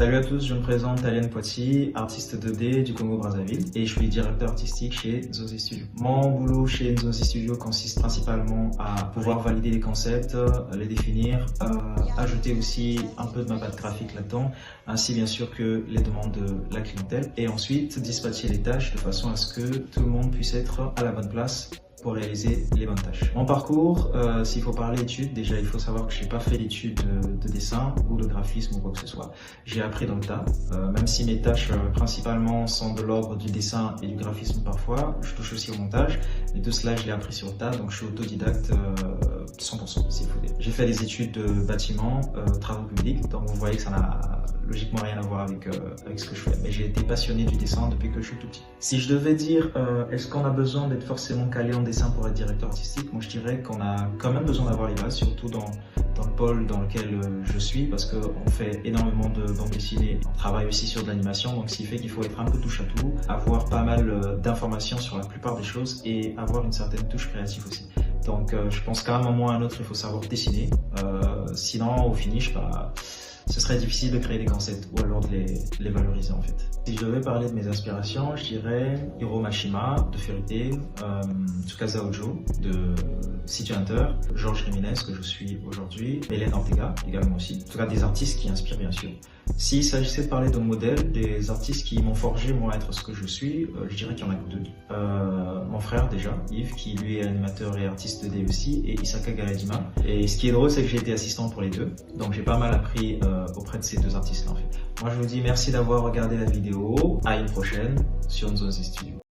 Salut à tous, je me présente Talian Poiti, artiste 2D du Congo-Brazzaville et je suis directeur artistique chez Nzozi Studio. Mon boulot chez Nzozi Studio consiste principalement à pouvoir valider les concepts, les définir, ajouter aussi un peu de ma patte graphique là-dedans, ainsi bien sûr que les demandes de la clientèle et ensuite dispatcher les tâches de façon à ce que tout le monde puisse être à la bonne place pour réaliser les bonnes tâches. Mon parcours, s'il faut parler études, déjà il faut savoir que je n'ai pas fait d'études de dessin ou de graphisme ou quoi que ce soit. J'ai appris dans le tas, même si mes tâches principalement sont de l'ordre du dessin et du graphisme parfois, je touche aussi au montage, mais tout cela je l'ai appris sur le tas, donc je suis autodidacte 100% s'il faut dire. J'ai fait des études de bâtiment, travaux publics, donc vous voyez que ça n'a logiquement rien à voir avec ce que je fais, mais j'ai été passionné du dessin depuis que je suis tout petit. Si je devais dire, est-ce qu'on a besoin d'être forcément calé en dessin pour être directeur artistique, moi je dirais qu'on a quand même besoin d'avoir les bases, surtout dans le pôle dans lequel je suis, parce qu'on fait énormément de bande dessinée, on travaille aussi sur de l'animation, donc ce qui fait qu'il faut être un peu touche à tout, avoir pas mal d'informations sur la plupart des choses et avoir une certaine touche créative aussi. Donc je pense qu'à un moment ou à un autre il faut savoir dessiner, sinon au finish ce serait difficile de créer des concepts ou alors de les valoriser en fait. Si je devais parler de mes inspirations, je dirais Hiro Mashima de Fairy Tail, Tsukasa Ojo de City Hunter, Georges Jiménez que je suis aujourd'hui, Hélène Ortega également aussi. En tout cas des artistes qui inspirent bien sûr. S'il s'agissait de parler de modèles, des artistes qui m'ont forgé moi à être ce que je suis, je dirais qu'il y en a que deux. Mon frère déjà, Yves, qui lui est animateur et artiste 2D aussi, et Isaka Galadima. Et ce qui est drôle, c'est que j'ai été assistant pour les deux, donc j'ai pas mal appris auprès de ces deux artistes-là en fait. Moi je vous dis merci d'avoir regardé la vidéo, à une prochaine sur Nzozi Studio.